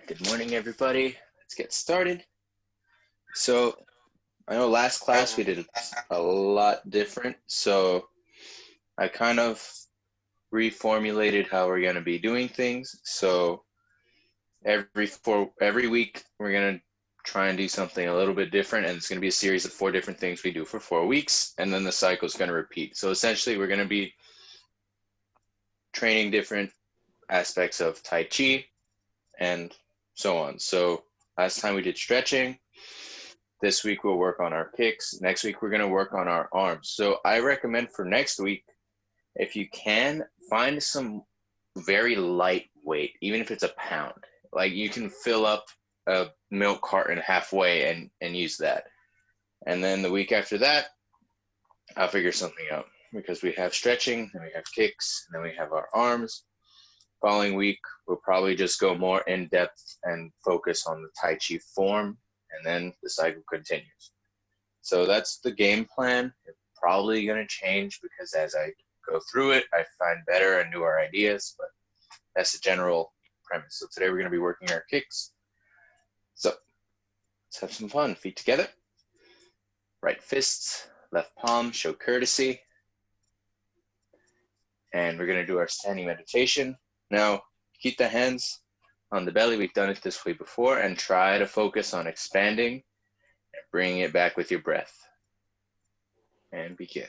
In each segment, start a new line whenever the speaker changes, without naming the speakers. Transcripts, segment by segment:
Good morning, everybody. Let's get started. So, I know last class we did a lot different, so I kind of reformulated how we're going to be doing things. So, every week we're going to try and do something a little bit different, and it's going to be a series of 4 different things we do for 4 weeks, and then the cycle is going to repeat. So, essentially, we're going to be training different aspects of Tai Chi and so on. So, last time we did stretching. This week we'll work on our kicks. Next week we're going to work on our arms. So I recommend for next week, if you can, find some very light weight, even if it's a pound. Like you can fill up a milk carton halfway and use that. And then the week after that, I'll figure something out because we have stretching, and we have kicks, and then we have our arms. Following week, we'll probably just go more in depth and focus on the Tai Chi form, and then the cycle continues. So that's the game plan. It's probably going to change because as I go through it, I find better and newer ideas, but that's the general premise. So today we're going to be working our kicks. So let's have some fun. Feet together. Right fists, left palm, show courtesy. And we're going to do our standing meditation. Now, keep the hands on the belly. We've done it this way before, and try to focus on expanding and bringing it back with your breath. And begin.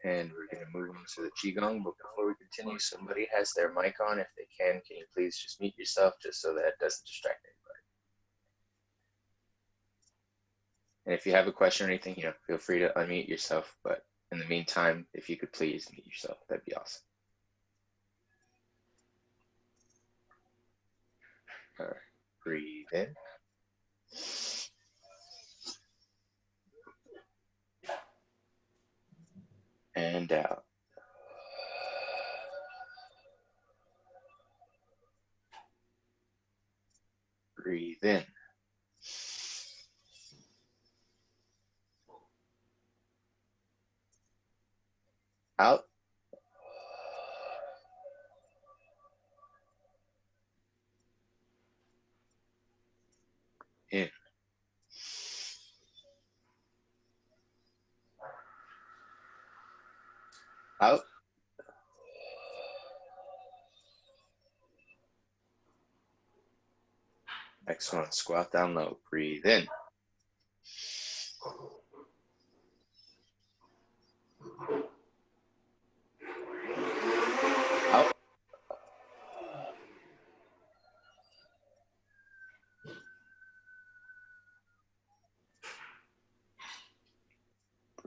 And we're going to move into the Qigong, but before we continue, somebody has their mic on. If they can you please just mute yourself just so that it doesn't distract anybody? And if you have a question or anything, feel free to unmute yourself. But in the meantime, if you could please mute yourself, that'd be awesome. All right, breathe in. And out. Breathe in. Out. In. Out. Next one, squat down low. Breathe in. Out.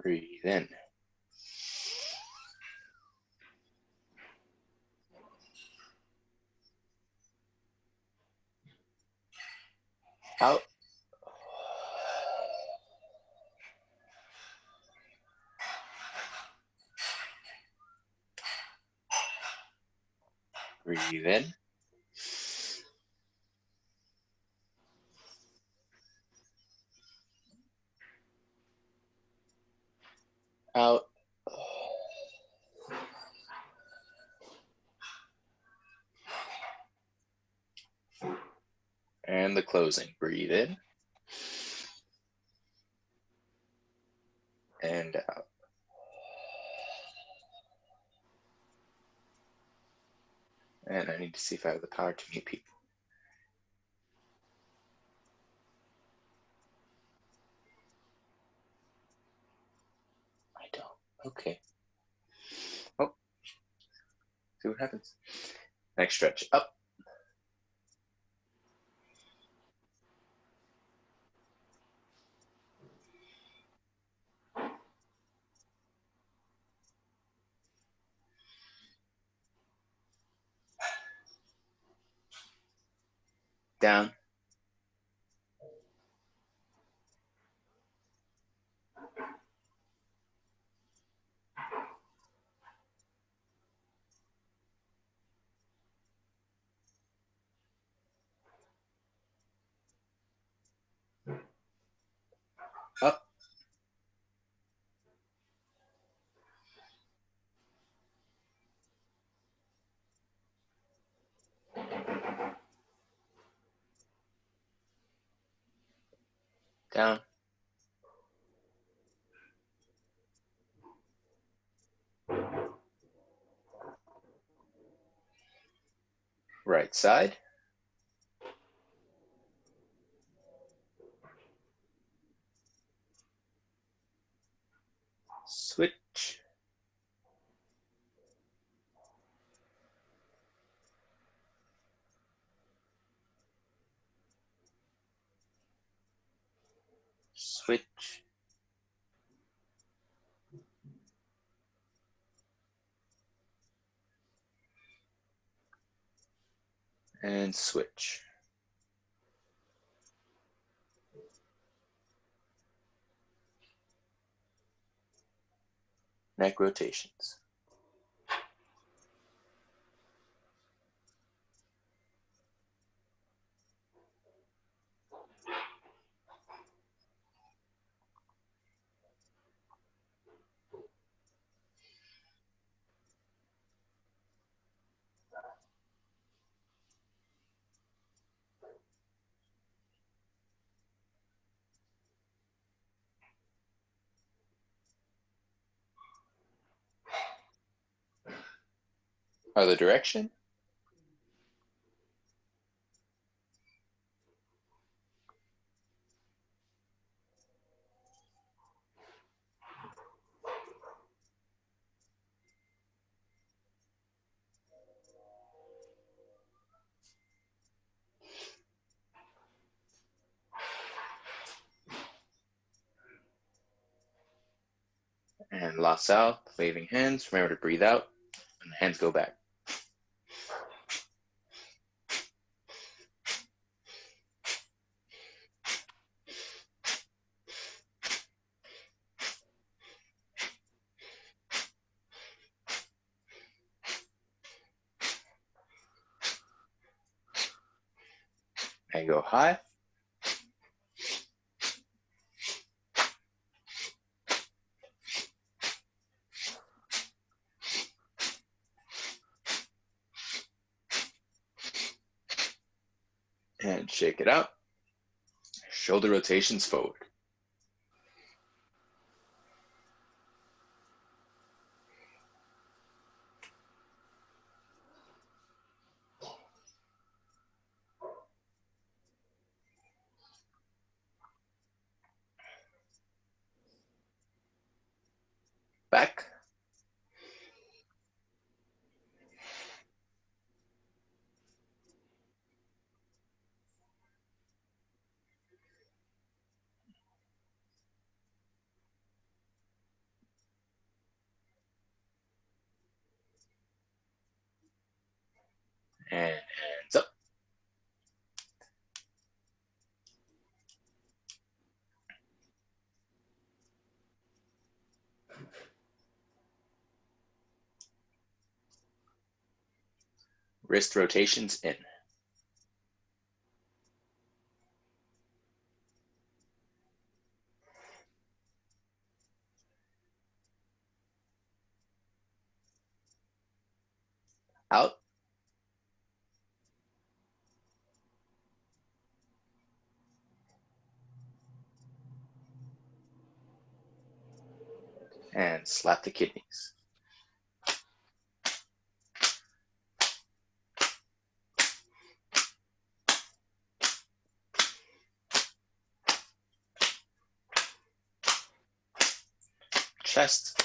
Breathe in. Out. Breathe in. Out. And the closing. Breathe in. And out. And I need to see if I have the power to mute people. I don't. Okay. Oh. See what happens. Next stretch. Up. Down. Up. Down. Right side. Switch. Switch. And switch. Neck rotations. Other direction. And lost out. Waving hands. Remember to breathe out. And the hands go back. And go high. And shake it out. Shoulder rotations forward. Back. and hands up. Wrist rotations in. Out. And slap the kidneys. Chest.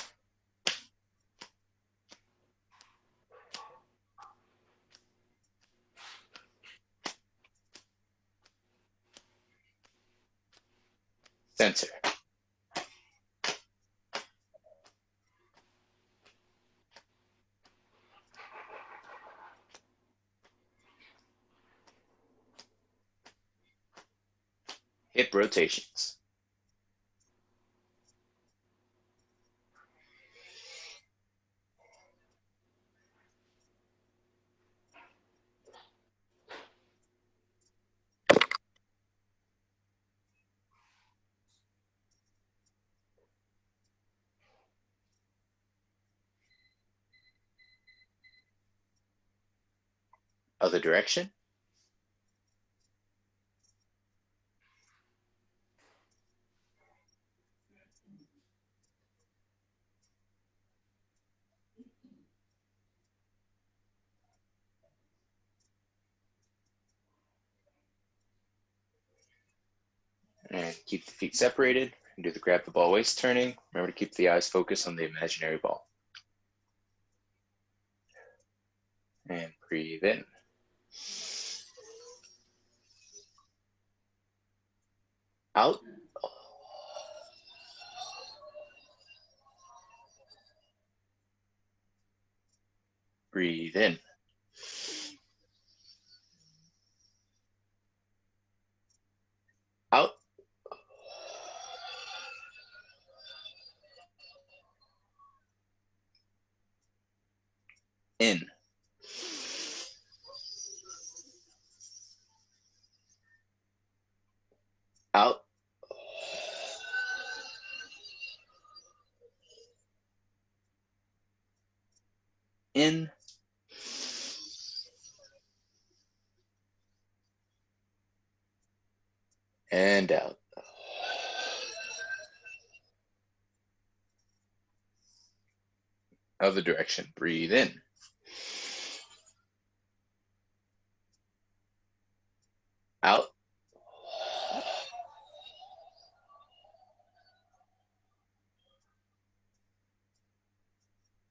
Center. Hip rotations. Other direction. And keep the feet separated. And do the grab the ball waist turning. Remember to keep the eyes focused on the imaginary ball. And breathe in. Out. Breathe in. Out. In. Out. In. And out. Other direction. Breathe in. Out.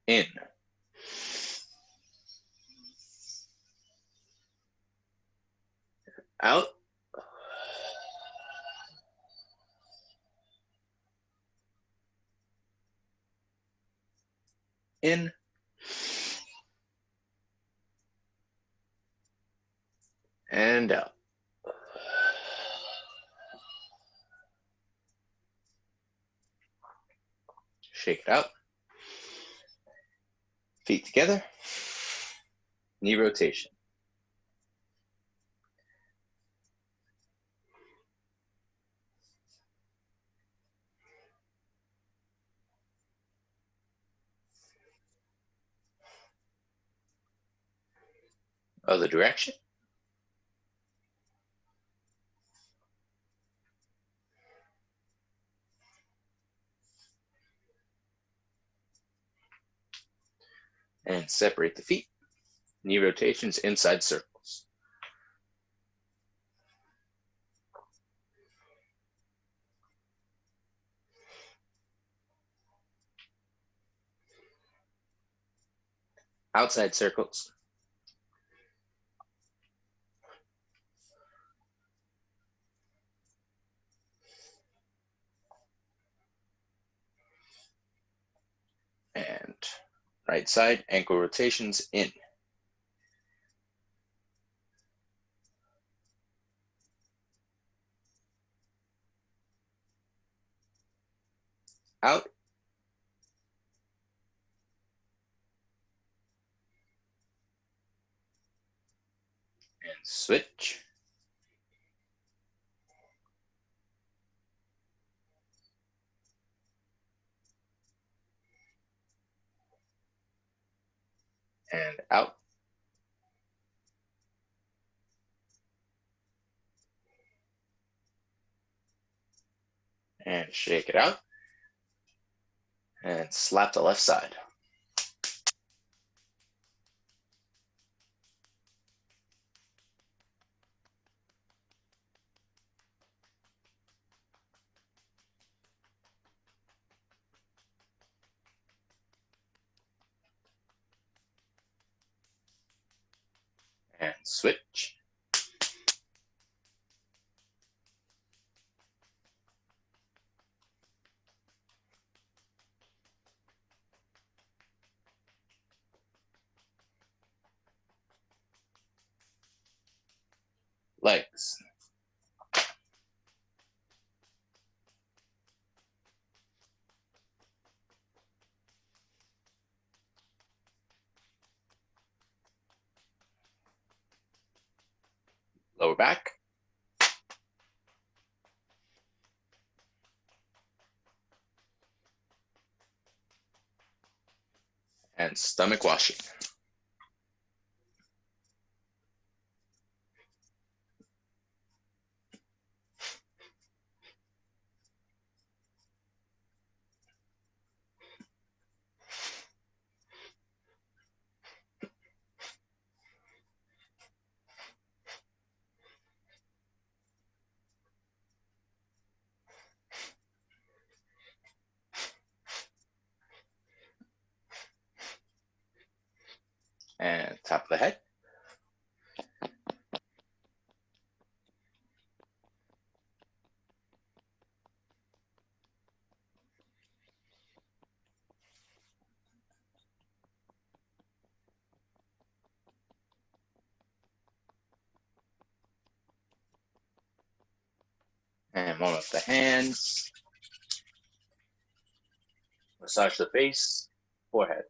In. Out. In. And out. Shake it out. Feet together. Knee rotation. Other direction. And separate the feet. Knee rotations inside circles. Outside circles. And right side, ankle rotations in. out, and switch. And out. And shake it out. And slap the left side. And switch. Legs. Lower back. And stomach washing. And top of the head. And warm up the hands. Massage the face, forehead.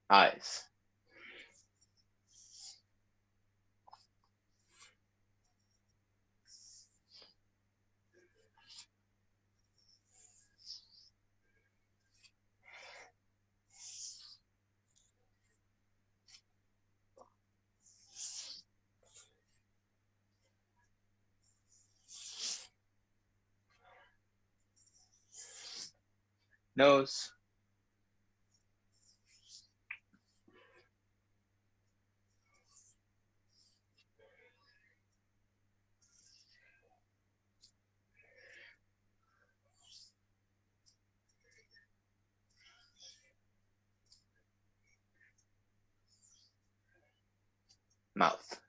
Eyes. Nose. Mouth.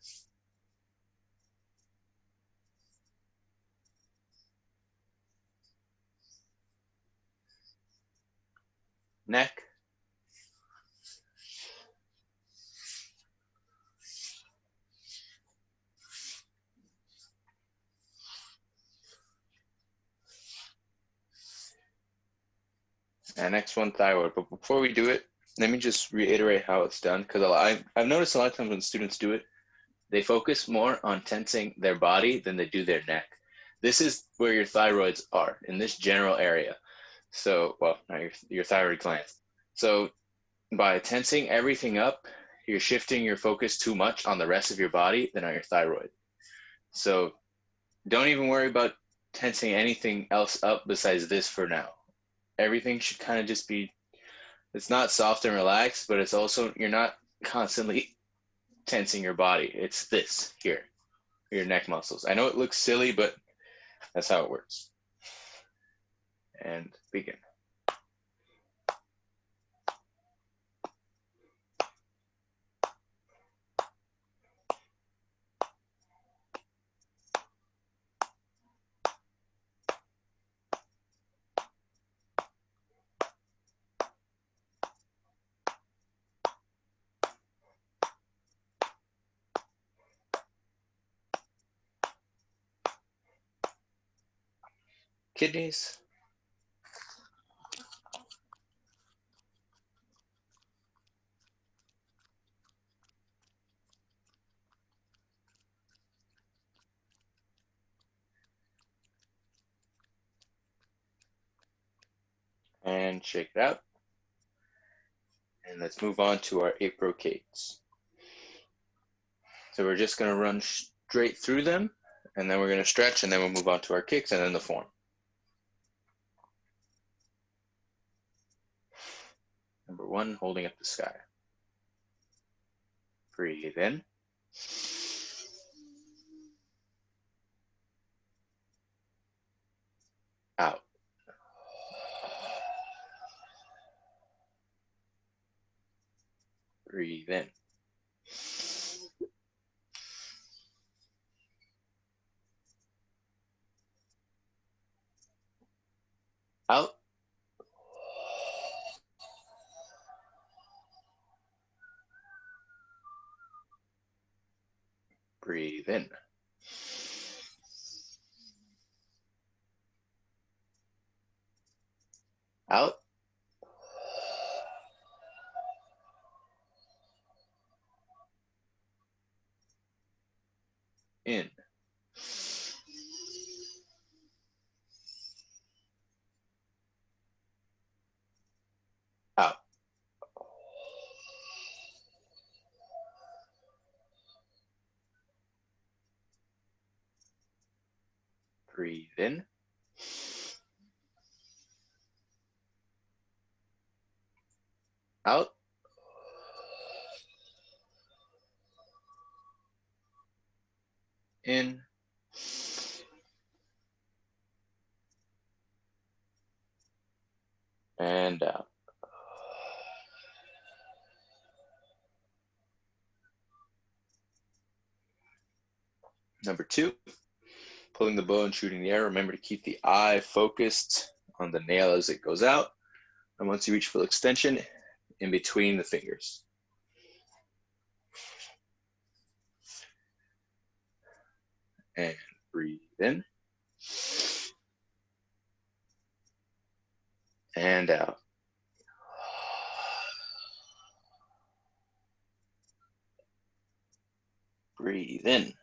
Neck. And next one, thyroid. But before we do it, let me just reiterate how it's done, because I've noticed a lot of times when students do it, they focus more on tensing their body than they do their neck. This is where your thyroids are, in this general area. So, well, not your thyroid glands. So by tensing everything up, you're shifting your focus too much on the rest of your body than on your thyroid. So don't even worry about tensing anything else up besides this for now. Everything should kind of just be, it's not soft and relaxed, but it's also, you're not constantly tensing your body. It's this here, your neck muscles. I know it looks silly, but that's how it works. And begin. kidneys. And shake it out. And let's move on to our 8 brocades. So we're just going to run straight through them, and then we're going to stretch, and then we'll move on to our kicks and then the form. Number 1, holding up the sky. Breathe in. Out. Breathe in. Out. Breathe in. Out. In. Out. Breathe in. Out. In. And out. Number 2, pulling the bow and shooting the arrow. Remember to keep the eye focused on the nail as it goes out. And once you reach full extension, in between the fingers. And breathe in. And out. Breathe in.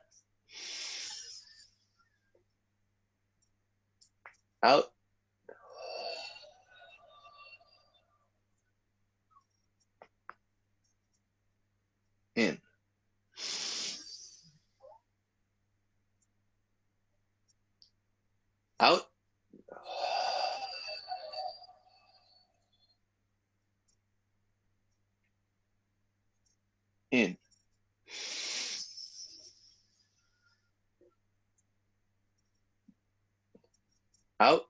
Out. In. Out. In. Out.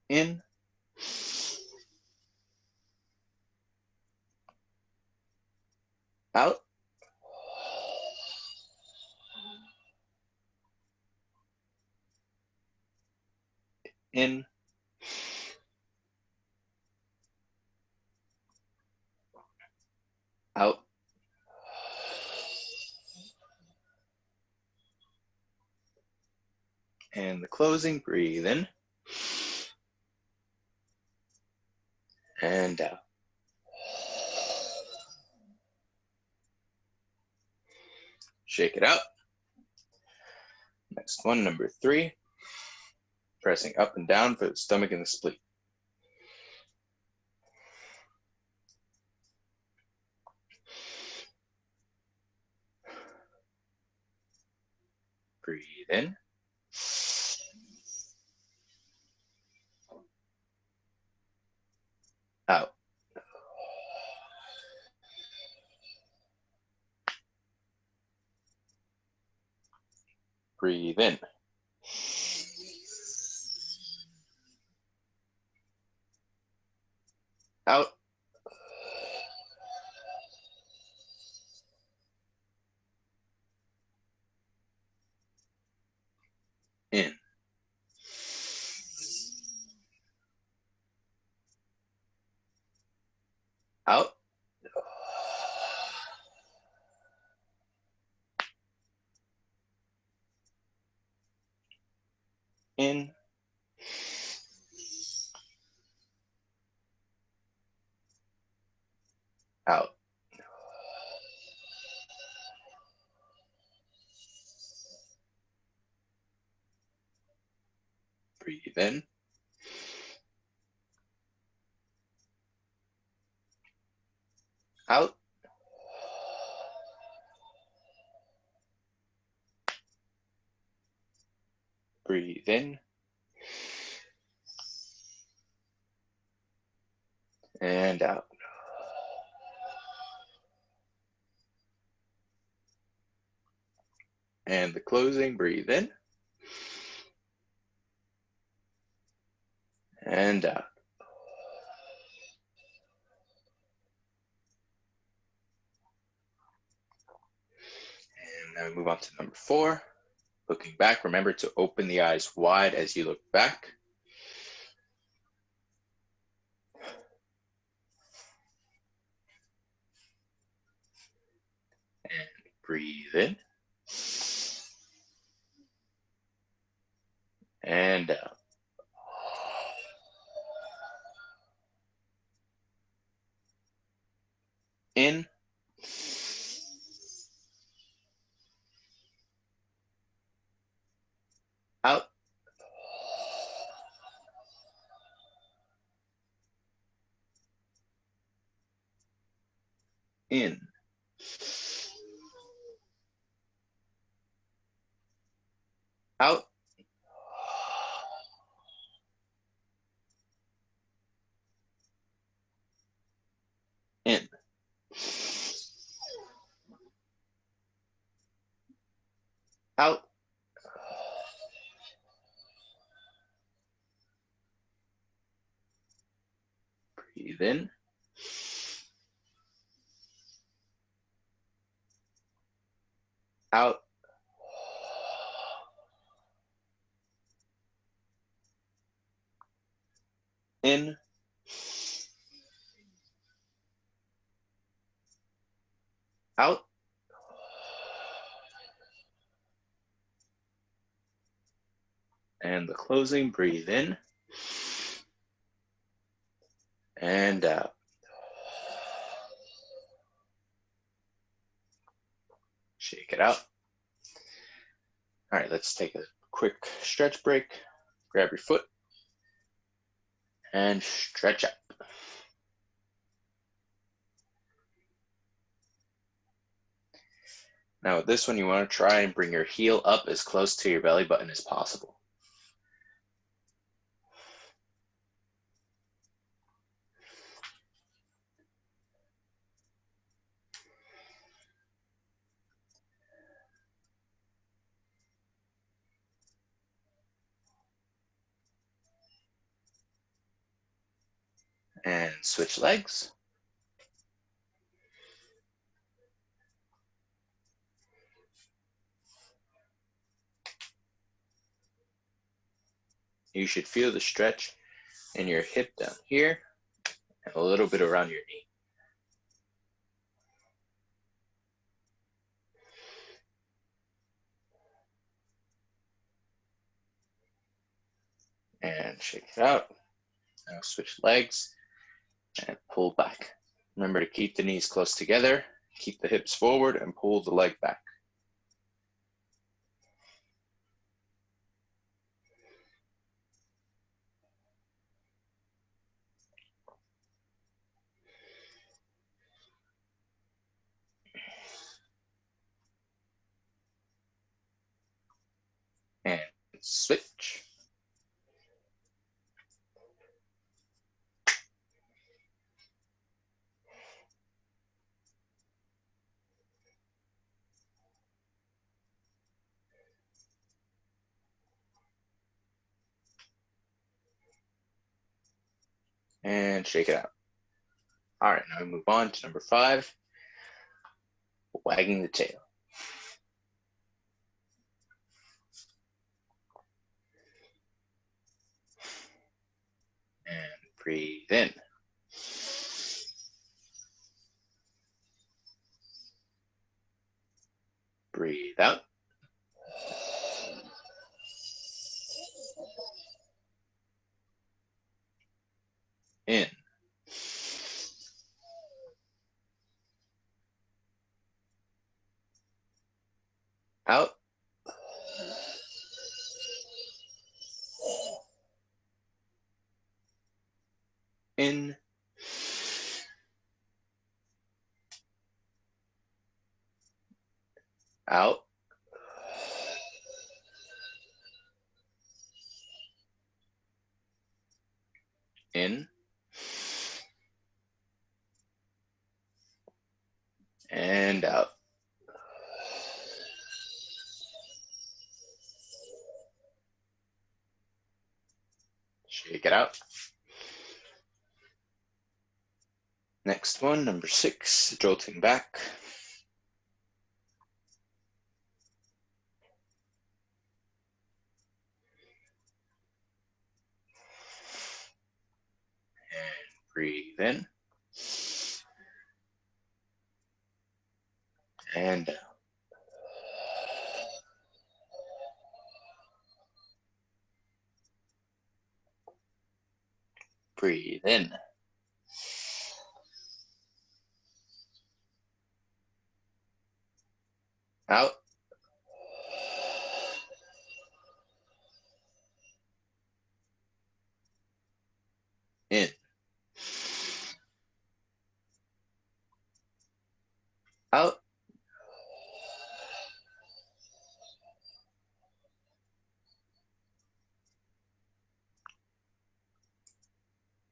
In. Out. In. Out. And the closing, breathe in. And out. Shake it out. Next one, number 3, pressing up and down for the stomach and the spleen. Breathe in. Out. Breathe in. Out. In. Out. out. Breathe in. Out. Breathe in. And out. And the closing, breathe in. And out. And now we move on to number 4. Looking back, remember to open the eyes wide as you look back. And breathe in. And out. In. Out. In. Out. In. Out. Breathe in. Out. In. Out. And the closing, breathe in. And out. Shake it out. All right, let's take a quick stretch break. Grab your foot and stretch up. Now with this one, you want to try and bring your heel up as close to your belly button as possible. And switch legs. You should feel the stretch in your hip down here and a little bit around your knee. And shake it out. Now switch legs and pull back. Remember to keep the knees close together, keep the hips forward, and pull the leg back. And switch. And shake it out. All right, now we move on to number 5, wagging the tail. And breathe in. Breathe out. In. out, in, and out. Shake it out. Next one, number 6, jolting back. And breathe in. And out. Breathe in. Out. In. Out.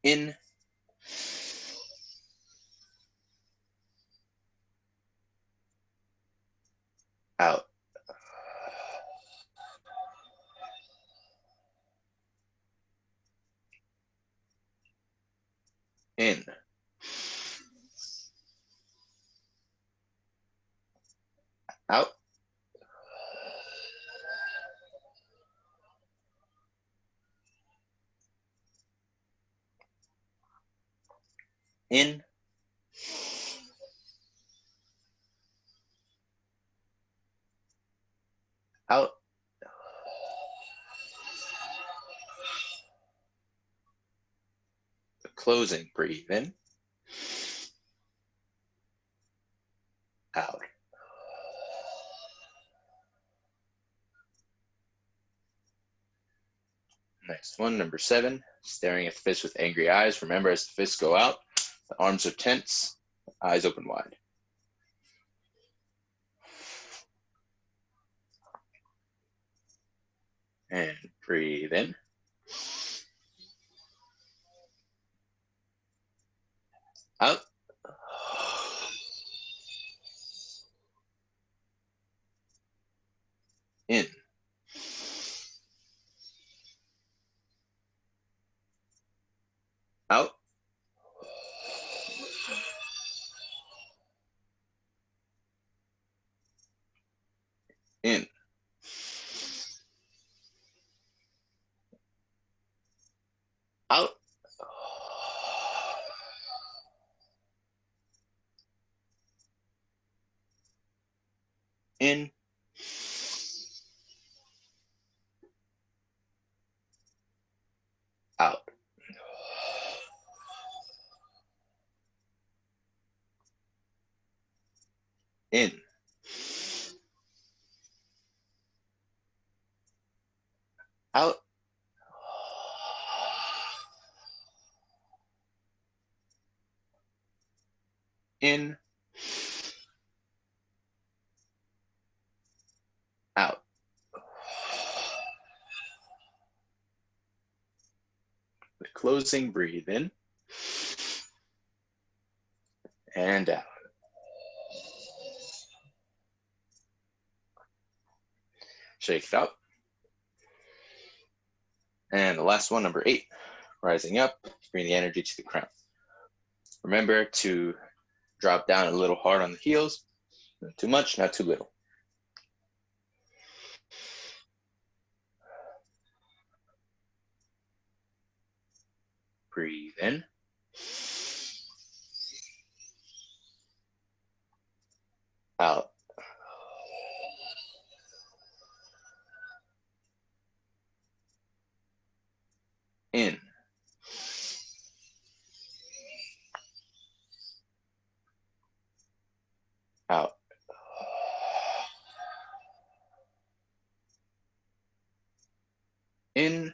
In. Out. In. Out. In. Out. The closing, breathe in. Out. Next one, number 7, staring at the fist with angry eyes. Remember, as the fists go out, the arms are tense, eyes open wide. And breathe in. Out. In. Out. In. Out. In. Out. In. Out. In. Out. The closing, breathe in. And out. Shake it out. And the last one, number 8, rising up, bring the energy to the crown. Remember to drop down a little hard on the heels. Not too much, not too little. Breathe in. Out. In. Out. In.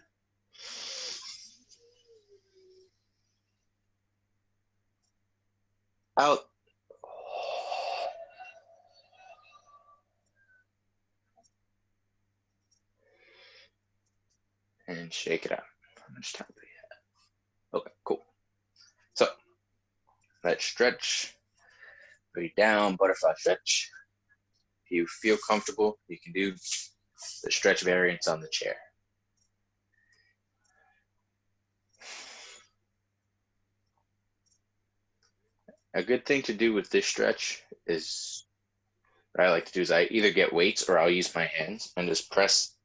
Out. and shake it out. How much time do we have? Okay, cool. So let's stretch. Breathe down, butterfly stretch. If you feel comfortable, you can do the stretch variants on the chair. A good thing to do with this stretch is, what I like to do is I either get weights or I'll use my hands and just press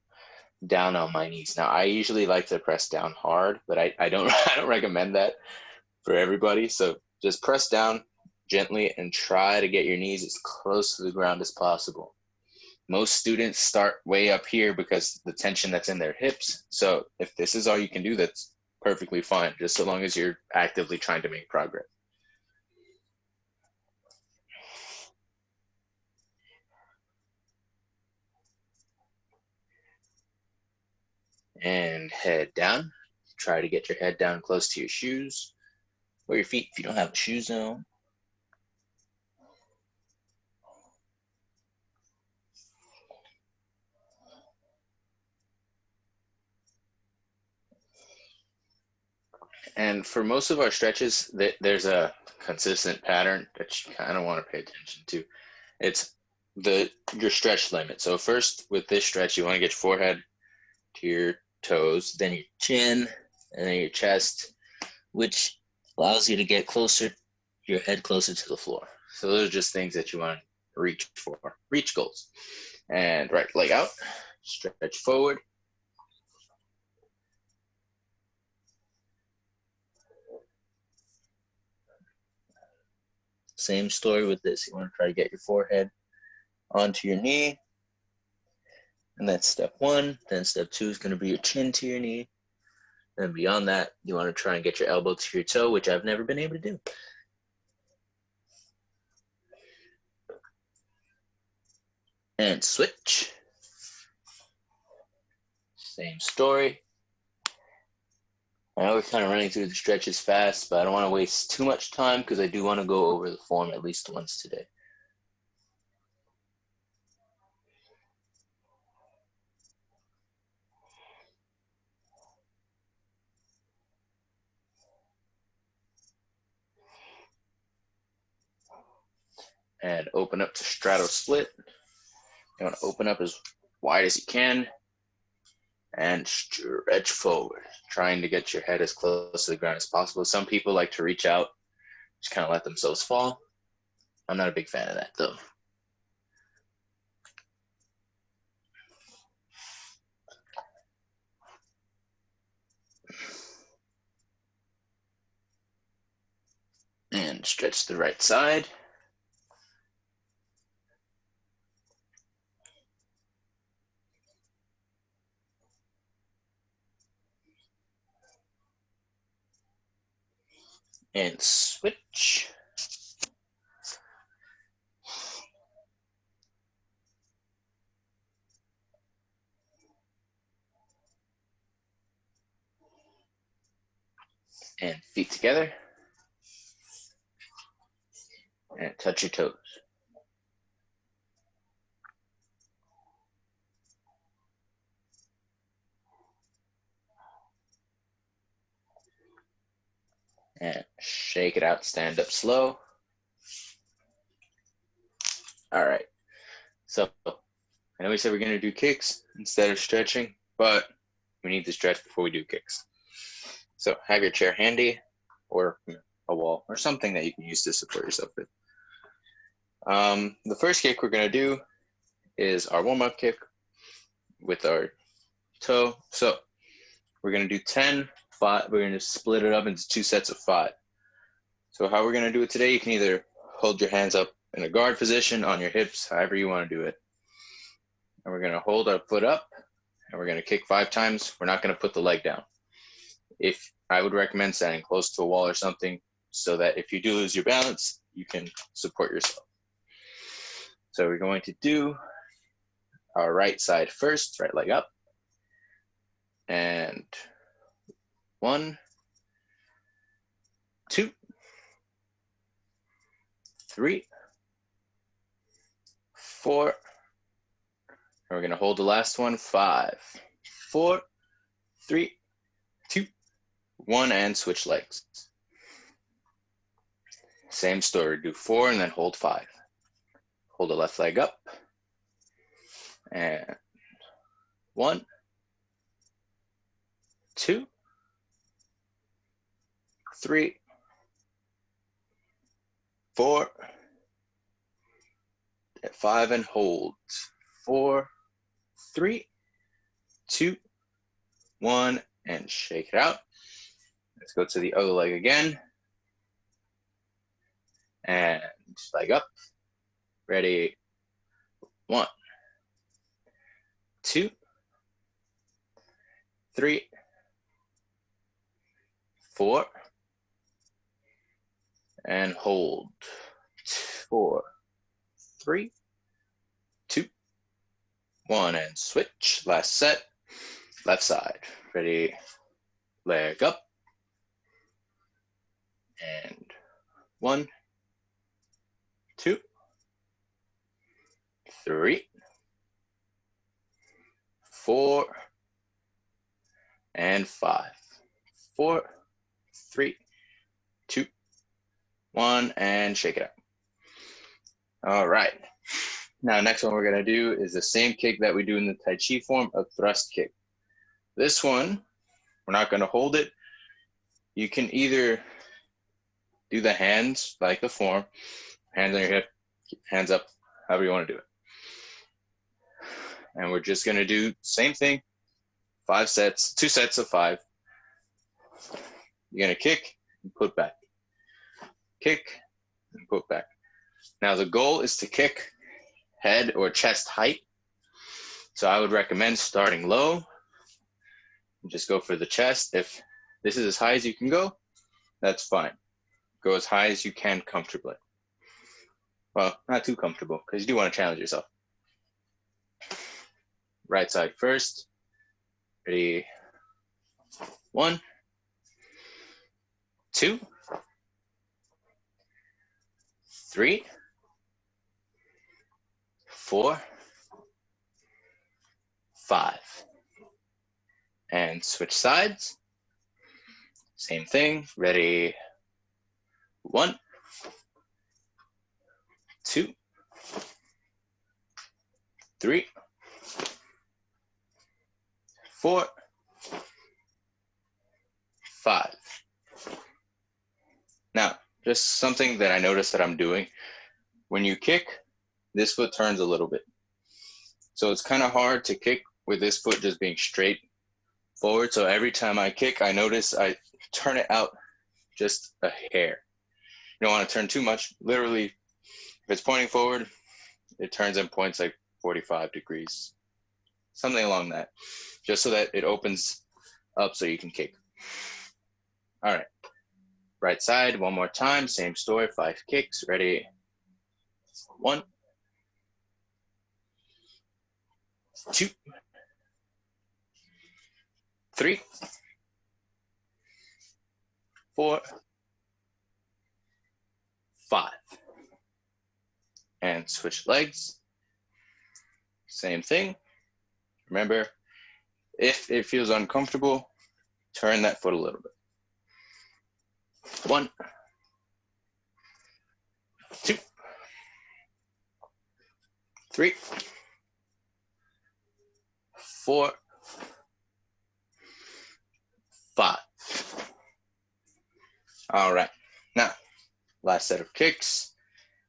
down on my knees. Now, I usually like to press down hard, but I don't I don't recommend that for everybody. So just press down gently and try to get your knees as close to the ground as possible. Most students start way up here because the tension that's in their hips. So if this is all you can do, that's perfectly fine, just so long as you're actively trying to make progress. And head down. Try to get your head down close to your shoes or your feet if you don't have shoes on. And for most of our stretches, there's a consistent pattern that you kind of want to pay attention to. It's your stretch limit. So first, with this stretch, you want to get your forehead to your toes, then your chin, and then your chest, which allows you to get your head closer to the floor. So those are just things that you want to reach for, reach goals. And right leg out, stretch forward. Same story with this. You want to try to get your forehead onto your knee. And that's step one. Then step two is going to be your chin to your knee. And beyond that, you want to try and get your elbow to your toe, which I've never been able to do. And switch. Same story. I know we're kind of running through the stretches fast, but I don't want to waste too much time because I do want to go over the form at least once today. And open up to straddle split. You want to open up as wide as you can and stretch forward, trying to get your head as close to the ground as possible. Some people like to reach out, just kind of let themselves fall. I'm not a big fan of that though. And stretch the right side. And switch. And feet together. And touch your toes. And shake it out, stand up slow. All right. So I know we said we're going to do kicks instead of stretching, but we need to stretch before we do kicks. So have your chair handy or a wall or something that you can use to support yourself with. The first kick we're going to do is our warm-up kick with our toe. So we're going to do 10, 5. We're going to split it up into 2 sets of 5. So how we're going to do it today, you can either hold your hands up in a guard position on your hips, however you want to do it. And we're going to hold our foot up and we're going to kick 5 times. We're not going to put the leg down. If I would recommend standing close to a wall or something so that if you do lose your balance, you can support yourself. So we're going to do our right side first, right leg up. And 1, 2, 3, 4. And we're going to hold the last one. 5, 4, 3, 2, 1, and switch legs. Same story, do 4 and then hold 5. Hold the left leg up, and 1, 2, 3, 4, 5, and hold. 4, 3, 2, 1, and shake it out. Let's go to the other leg again. And leg up. Ready? 1, 2, 3, 4, and hold. 4, 3, 2, 1, and switch. Last set. Left side. Ready? Leg up. And 1, 2, 3, 4, and 5. 4, 3, 2, 1, and shake it out. All right. Now, next one we're going to do is the same kick that we do in the Tai Chi form, a thrust kick. This one, we're not going to hold it. You can either do the hands like the form, hands on your hip, hands up, however you want to do it. And we're just going to do same thing, 5 sets, 2 sets of 5. You're going to kick and put back. Kick and put back. Now the goal is to kick head or chest height. So I would recommend starting low. Just go for the chest. If this is as high as you can go, that's fine. Go as high as you can comfortably. Well, not too comfortable, because you do want to challenge yourself. Right side first. Ready? 1, 2, 3, 4, 5. And switch sides. Same thing. Ready? 1, 2, 3, 4, 5. Now, just something that I noticed that I'm doing. When you kick, this foot turns a little bit. So it's kind of hard to kick with this foot just being straight forward. So every time I kick, I notice I turn it out just a hair. You don't want to turn too much. Literally, if it's pointing forward, it turns and points like 45 degrees. Something along that. Just so that it opens up so you can kick. All right. Right side, one more time. Same story, 5 kicks. Ready? 1, 2, 3, 4, 5. And switch legs. Same thing. Remember, if it feels uncomfortable, turn that foot a little bit. 1, 2, 3, 4, 5. All right. Now, last set of kicks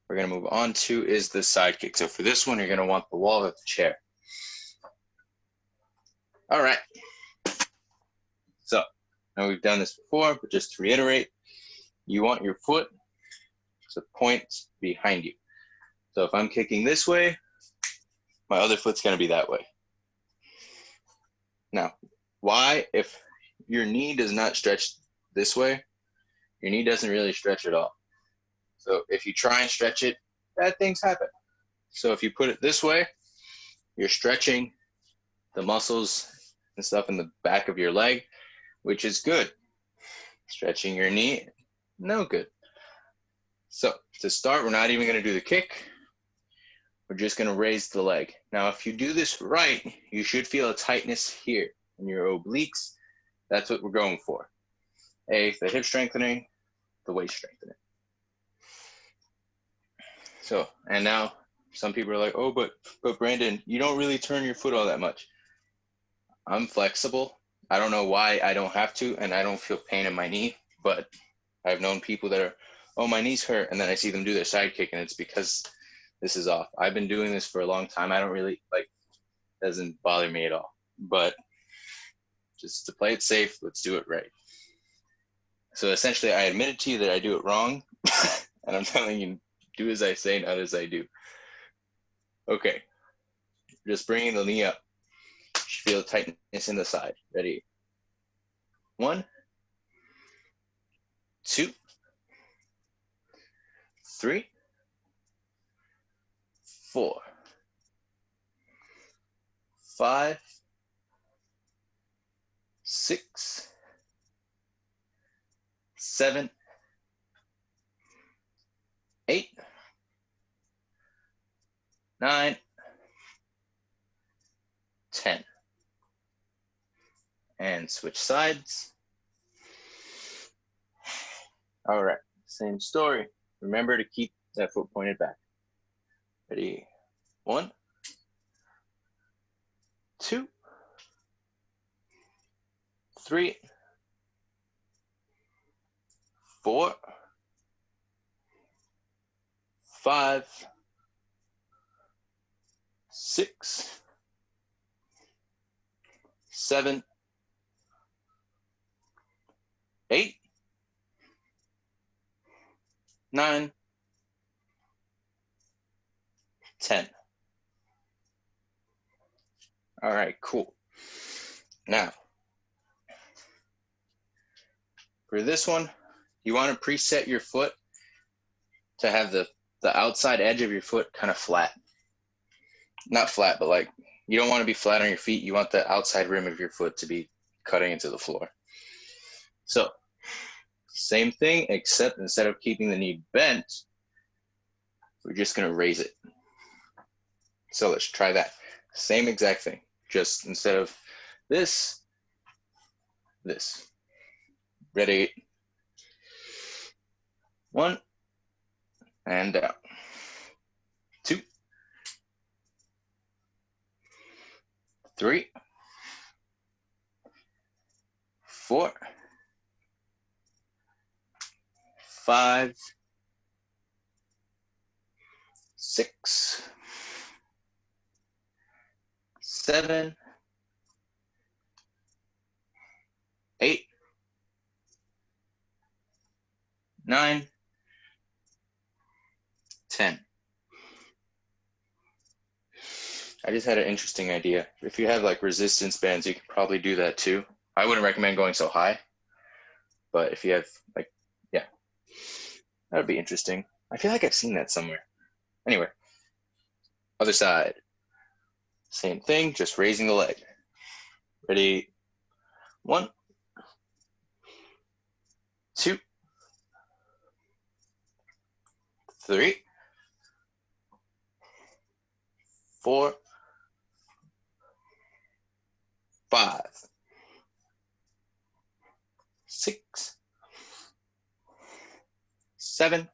we're going to move on to is the side kick. So for this one, you're going to want the wall of the chair. All right. So now we've done this before, but just to reiterate, you want your foot to point behind you. So if I'm kicking this way, my other foot's going to be that way. Now, why? If your knee does not stretch this way, your knee doesn't really stretch at all. So if you try and stretch it, bad things happen. So if you put it this way, you're stretching the muscles and stuff in the back of your leg, which is good. Stretching your knee, no good. So to start, we're not even going to do the kick. We're just going to raise the leg. Now, if you do this right, you should feel a tightness here in your obliques That's what we're going for. A, the hip strengthening, the waist strengthening. So, and now some people are like, oh, but Brandon, you don't really turn your foot all that much. I'm flexible. I don't know why I don't have to, and I don't feel pain in my knee, but I've known people that are, oh, my knees hurt, and then I see them do their side kick, and it's because this is off. I've been doing this for a long time. I don't really, doesn't bother me at all. But just to play it safe, let's do it right. So essentially, I admitted to you that I do it wrong, and I'm telling you, do as I say, not as I do. Okay, just bringing the knee up. You should feel tightness in the side. Ready? 1, 2, 3, 4, 5, 6, 7, 8, 9, 10. And switch sides. All right, same story. Remember to keep that foot pointed back. Ready? 1, 2, 3, 4, 5, 6, 7, 8, 9, 10. All right, cool. Now, for this one, you want to preset your foot to have the outside edge of your foot kind of flat. Not flat, but you don't want to be flat on your feet. You want the outside rim of your foot to be cutting into the floor. So, same thing, except instead of keeping the knee bent, we're just going to raise it. So let's try that. Same exact thing. Just instead of this. Ready? 1, and down. 2, 3, 4, 5, 6, 7, 8, 9, 10. I just had an interesting idea. If you have resistance bands, you could probably do that too. I wouldn't recommend going so high, but if you have yeah, that would be interesting. I feel like I've seen that somewhere. Anyway, other side. Same thing, just raising the leg. Ready? 1, 2, 3, 4, 5, 6, 7,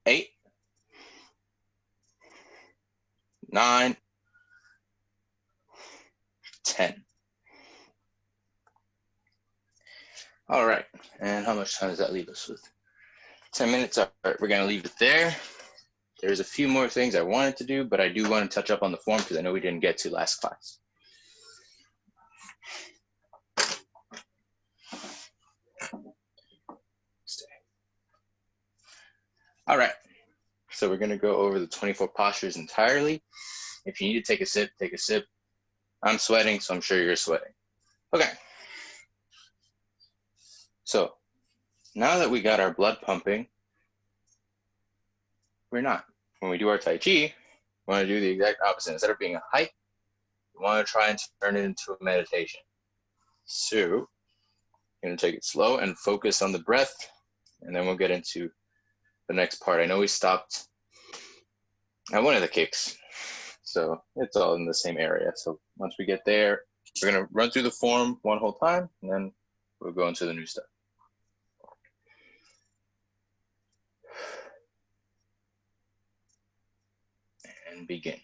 8, 9, 10. All right, and how much time does that leave us with? 10 minutes. All right, we're gonna leave it there. There's a few more things I wanted to do, but I do want to touch up on the form because I know we didn't get to last class. All right, so we're gonna go over the 24 postures entirely. If you need to take a sip, take a sip. I'm sweating, so I'm sure you're sweating. Okay. So now that we got our blood pumping, we're not. When we do our Tai Chi, we want to do the exact opposite. Instead of being a hike, we want to try and turn it into a meditation. So you're going to take it slow and focus on the breath, and then we'll get into the next part. I know we stopped at one of the kicks, so it's all in the same area. So once we get there, We're going to run through the form one whole time, and then we'll go into the new stuff. And begin.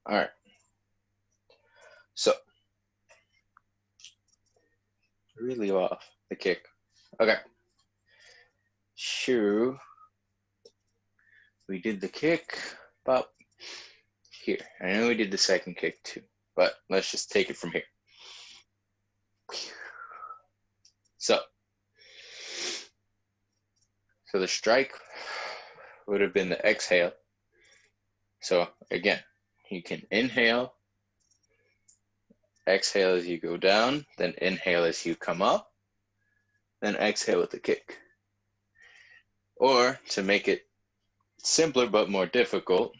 All right. So really off the kick. Okay. Sure. We did the kick, pop here. I know we did the second kick too, but let's just take it from here. So the strike would have been the exhale. So again, you can inhale, exhale as you go down, then inhale as you come up, then exhale with the kick. Or to make it simpler but more difficult,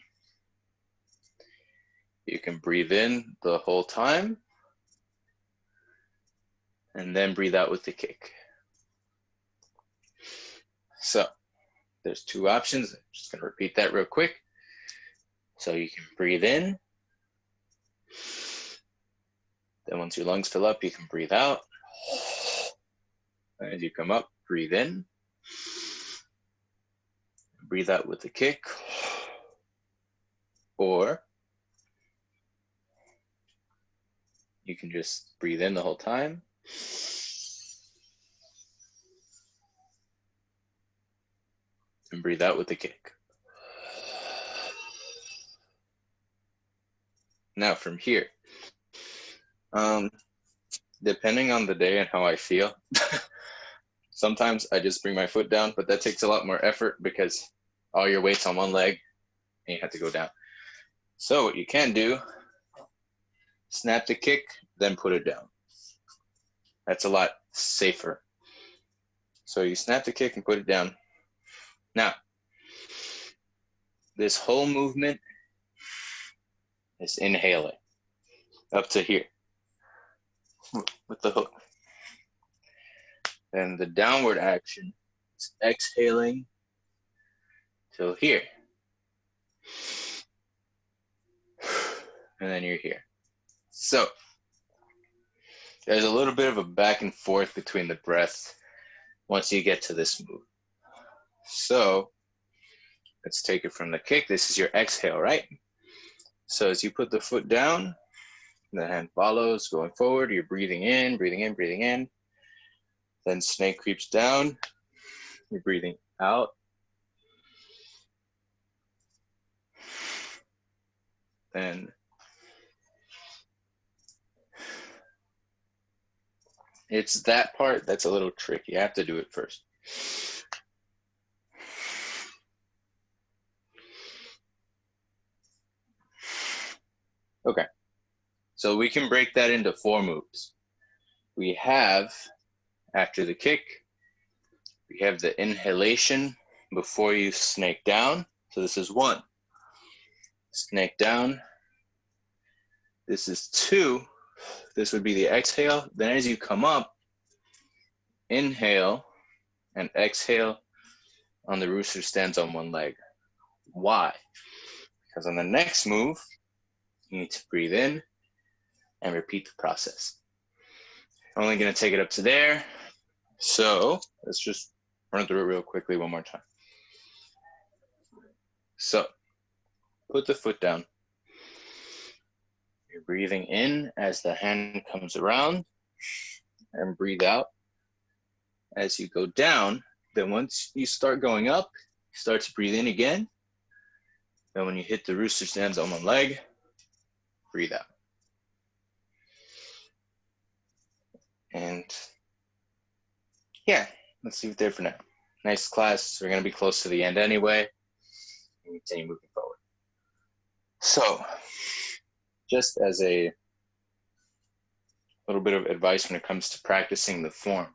you can breathe in the whole time and then breathe out with the kick. So there's two options. I'm just going to repeat that real quick. So you can breathe in. Then once your lungs fill up, you can breathe out. As you come up, breathe in. Breathe out with the kick. Or you can just breathe in the whole time. And breathe out with the kick. Now from here, depending on the day and how I feel, sometimes I just bring my foot down, but that takes a lot more effort because all your weight's on one leg and you have to go down. So what you can do, snap the kick, then put it down. That's a lot safer. So you snap the kick and put it down. Now, this whole movement is inhaling up to here with the hook. Then the downward action is exhaling till here. And then you're here. So there's a little bit of a back and forth between the breath once you get to this move. So let's take it from the kick. This is your exhale, right? So as you put the foot down, the hand follows, going forward, you're breathing in, breathing in, breathing in. Then snake creeps down, you're breathing out. Then it's that part that's a little tricky. You have to do it first. Okay, so we can break that into 4 moves. We have, after the kick, we have the inhalation before you snake down. So this is 1. Snake down. This is 2. This would be the exhale. Then as you come up, inhale and exhale on the rooster stands on one leg. Why? Because on the next move, you need to breathe in and repeat the process. I'm only going to take it up to there. So let's just run through it real quickly one more time. So put the foot down. You're breathing in as the hand comes around and breathe out as you go down. Then once you start going up, start to breathe in again. Then when you hit the rooster stands on one leg, breathe out. And yeah, let's leave it there for now. Nice class. We're going to be close to the end anyway. And continue moving forward. So just as a little bit of advice when it comes to practicing the form,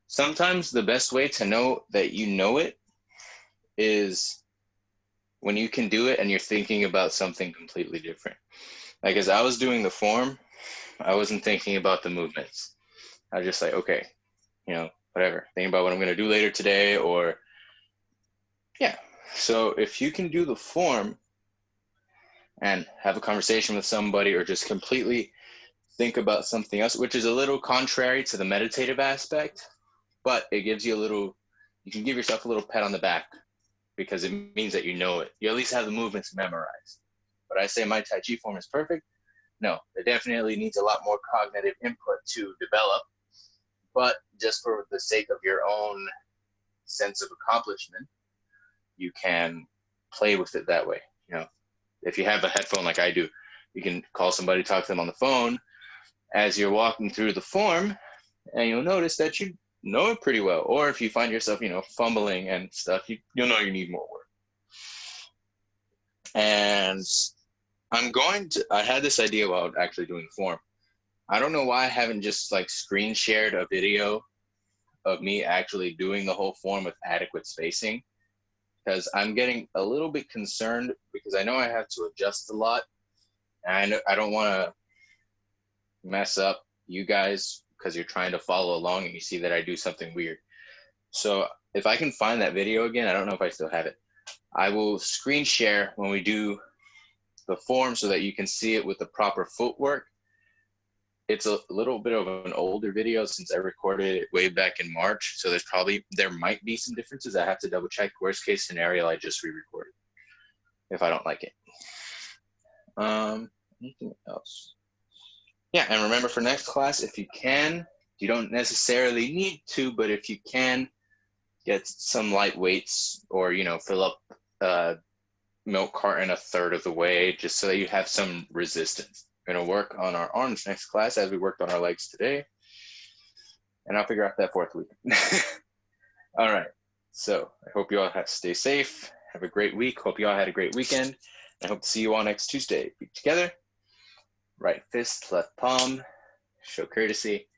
sometimes the best way to know that you know it is when you can do it and you're thinking about something completely different. Like as I was doing the form, I wasn't thinking about the movements. I was just like, okay, you know, whatever. Thinking about what I'm going to do later today or, yeah. So if you can do the form and have a conversation with somebody or just completely think about something else, which is a little contrary to the meditative aspect, but it gives you a little, you can give yourself a little pat on the back because it means that you know it. You at least have the movements memorized. But I say my Tai Chi form is perfect. No, it definitely needs a lot more cognitive input to develop. But just for the sake of your own sense of accomplishment, you can play with it that way. You know, if you have a headphone like I do, you can call somebody, talk to them on the phone as you're walking through the form, and you'll notice that you know it pretty well. Or if you find yourself, fumbling and stuff, you'll know you need more work. And I had this idea while actually doing the form. I don't know why I haven't just like screen shared a video of me actually doing the whole form with adequate spacing, because I'm getting a little bit concerned because I know I have to adjust a lot, and I don't want to mess up you guys because you're trying to follow along and you see that I do something weird. So if I can find that video again, I don't know if I still have it, I will screen share when we do the form so that you can see it with the proper footwork. It's a little bit of an older video since I recorded it way back in March. So there might be some differences. I have to double check. Worst case scenario, I just re-record it if I don't like it. Anything else? Yeah, and remember for next class, if you can, you don't necessarily need to, but if you can, get some light weights or, fill up a milk carton a third of the way just so that you have some resistance. We're going to work on our arms next class as we worked on our legs today. And I'll figure out that fourth week. All right. So I hope you all stay safe. Have a great week. Hope you all had a great weekend. I hope to see you all next Tuesday. Be together. Right fist, left palm. Show courtesy.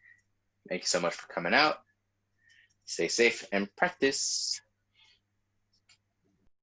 Thank you so much for coming out. Stay safe and practice.